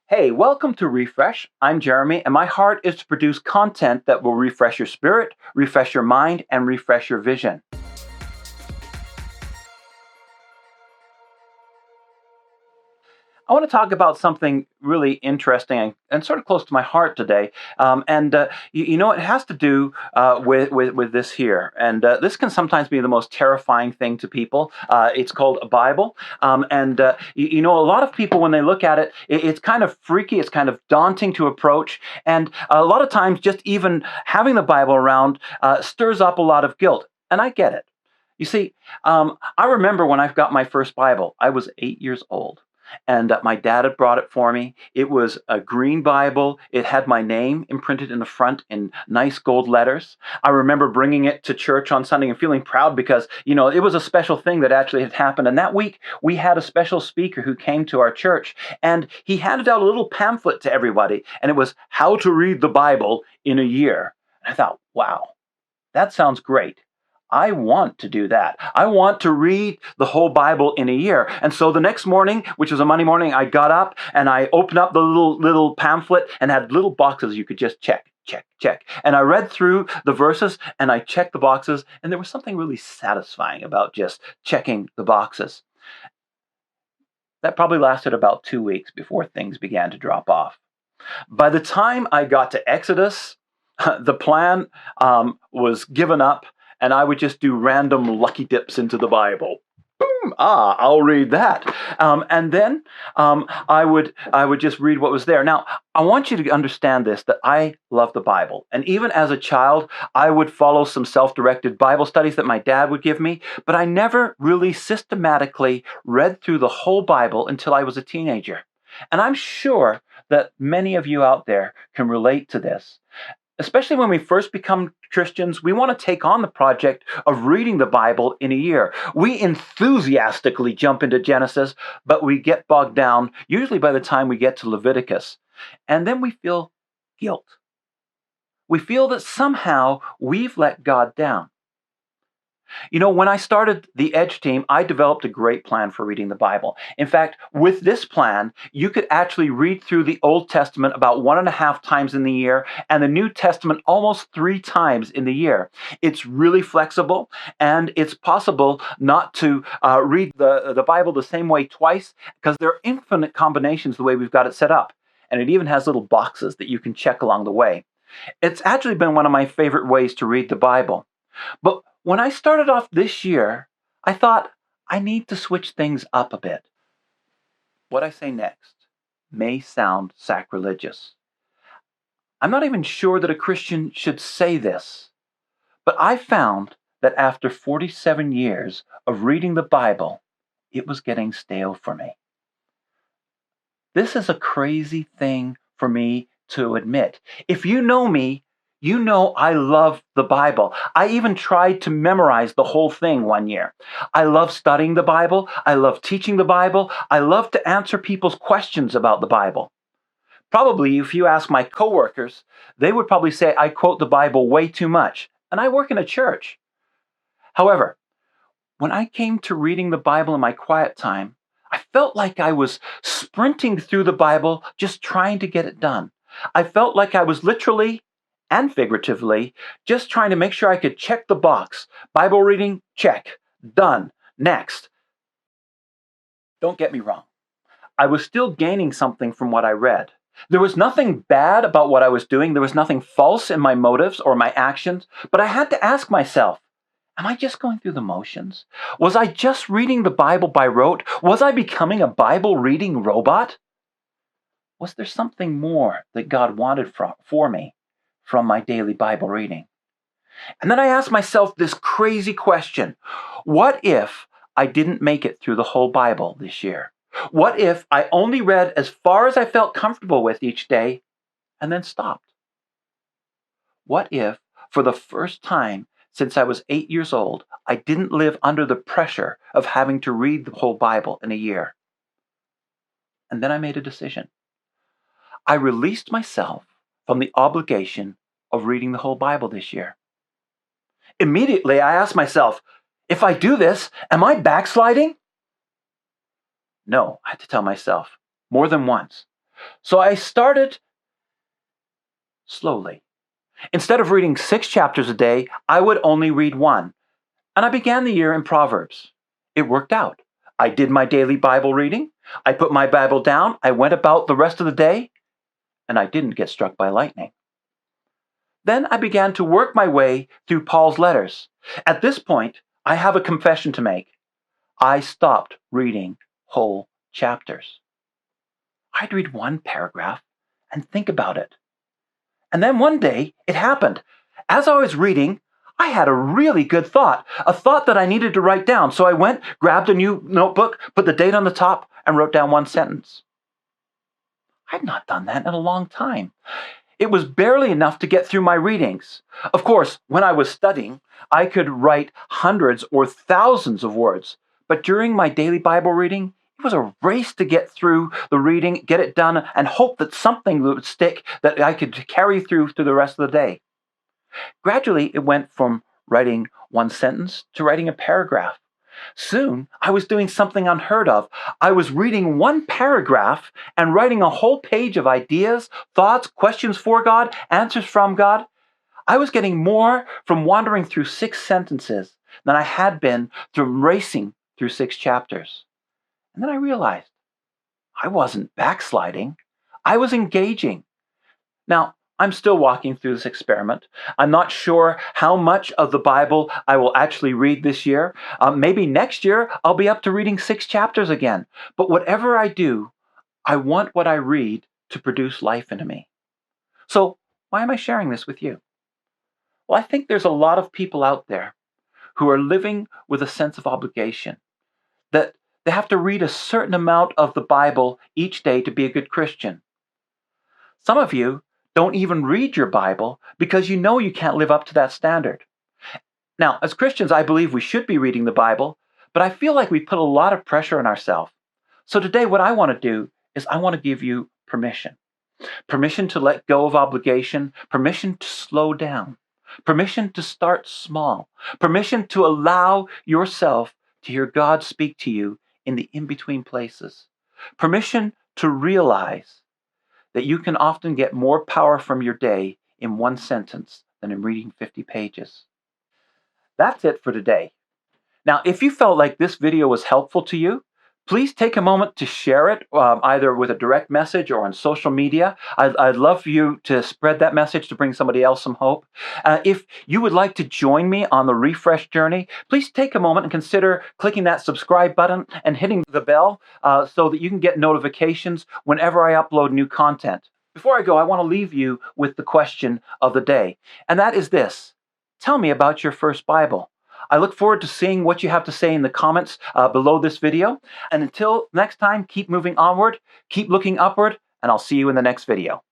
Hey, welcome to Refresh. I'm Jeremy, and my heart is to produce content that will refresh your spirit, refresh your mind, and refresh your vision. I want to talk about something really interesting and sort of close to my heart today. It has to do with this here. This can sometimes be the most terrifying thing to people. It's called a Bible. A lot of people, when they look at it, it's kind of freaky, it's kind of daunting to approach. And a lot of times, just even having the Bible around stirs up a lot of guilt. And I get it. You see, I remember when I got my first Bible, I was 8 years old. And my dad had brought it for me. It was a green Bible. It had my name imprinted in the front in nice gold letters. I remember bringing it to church on Sunday and feeling proud because, it was a special thing that actually had happened. And that week, we had a special speaker who came to our church, and he handed out a little pamphlet to everybody, and it was How to Read the Bible in a Year. And I thought, wow, that sounds great. I want to do that. I want to read the whole Bible in a year. And so the next morning, which was a Monday morning, I got up and I opened up the little pamphlet and had little boxes you could just check, check, check. And I read through the verses and I checked the boxes, and there was something really satisfying about just checking the boxes. That probably lasted about 2 weeks before things began to drop off. By the time I got to Exodus, the plan was given up, and I would just do random lucky dips into the Bible. Boom! I'll read that, and then I would just read what was there. Now, I want you to understand this: that I love the Bible, and even as a child, I would follow some self-directed Bible studies that my dad would give me. But I never really systematically read through the whole Bible until I was a teenager, and I'm sure that many of you out there can relate to this. Especially when we first become Christians, we want to take on the project of reading the Bible in a year. We enthusiastically jump into Genesis, but we get bogged down, usually by the time we get to Leviticus. And then we feel guilt. We feel that somehow we've let God down. When I started the Edge team, I developed a great plan for reading the Bible. In fact, with this plan, you could actually read through the Old Testament about 1.5 times in the year and the New Testament almost 3 times in the year. It's really flexible, and it's possible not to read the Bible the same way twice because there are infinite combinations the way we've got it set up. And it even has little boxes that you can check along the way. It's actually been one of my favorite ways to read the Bible. But when I started off this year, I thought I need to switch things up a bit. What I say next may sound sacrilegious. I'm not even sure that a Christian should say this, but I found that after 47 years of reading the Bible, it was getting stale for me. This is a crazy thing for me to admit. If you know me, you know I love the Bible. I even tried to memorize the whole thing one year. I love studying the Bible. I love teaching the Bible. I love to answer people's questions about the Bible. Probably, if you ask my coworkers, they would probably say I quote the Bible way too much, and I work in a church. However, when I came to reading the Bible in my quiet time, I felt like I was sprinting through the Bible just trying to get it done. I felt like I was literally and figuratively just trying to make sure I could check the box. Bible reading, check. Done. Next. Don't get me wrong. I was still gaining something from what I read. There was nothing bad about what I was doing. There was nothing false in my motives or my actions. But I had to ask myself, am I just going through the motions? Was I just reading the Bible by rote? Was I becoming a Bible reading robot? Was there something more that God wanted for me from my daily Bible reading? And then I asked myself this crazy question. What if I didn't make it through the whole Bible this year? What if I only read as far as I felt comfortable with each day and then stopped? What if, for the first time since I was 8 years old, I didn't live under the pressure of having to read the whole Bible in a year? And then I made a decision. I released myself from the obligation of reading the whole Bible this year. Immediately, I asked myself, if I do this, am I backsliding? No, I had to tell myself more than once. So I started slowly. Instead of reading 6 chapters a day, I would only read one. And I began the year in Proverbs. It worked out. I did my daily Bible reading. I put my Bible down. I went about the rest of the day, and I didn't get struck by lightning. Then I began to work my way through Paul's letters. At this point, I have a confession to make. I stopped reading whole chapters. I'd read one paragraph and think about it. And then one day, it happened. As I was reading, I had a really good thought, a thought that I needed to write down. So I went, grabbed a new notebook, put the date on the top, and wrote down one sentence. I'd not done that in a long time. It was barely enough to get through my readings. Of course, when I was studying, I could write hundreds or thousands of words. But during my daily Bible reading, it was a race to get through the reading, get it done, and hope that something would stick that I could carry through to the rest of the day. Gradually, it went from writing one sentence to writing a paragraph. Soon, I was doing something unheard of. I was reading one paragraph and writing a whole page of ideas, thoughts, questions for God, answers from God. I was getting more from wandering through 6 sentences than I had been from racing through 6 chapters. And then I realized I wasn't backsliding. I was engaging. Now, I'm still walking through this experiment. I'm not sure how much of the Bible I will actually read this year. Maybe next year I'll be up to reading 6 chapters again. But whatever I do, I want what I read to produce life into me. So why am I sharing this with you? Well, I think there's a lot of people out there who are living with a sense of obligation, that they have to read a certain amount of the Bible each day to be a good Christian. Some of you don't even read your Bible because you know you can't live up to that standard. Now, as Christians, I believe we should be reading the Bible, but I feel like we put a lot of pressure on ourselves. So today, what I want to do is I want to give you permission. Permission to let go of obligation, permission to slow down, permission to start small, permission to allow yourself to hear God speak to you in the in-between places, permission to realize that you can often get more power from your day in one sentence than in reading 50 pages. That's it for today. Now, if you felt like this video was helpful to you, please take a moment to share it, either with a direct message or on social media. I'd love for you to spread that message to bring somebody else some hope. If you would like to join me on the refresh journey, please take a moment and consider clicking that subscribe button and hitting the bell so that you can get notifications whenever I upload new content. Before I go, I want to leave you with the question of the day, and that is this. Tell me about your first Bible. I look forward to seeing what you have to say in the comments below this video. And until next time, keep moving onward, keep looking upward, and I'll see you in the next video.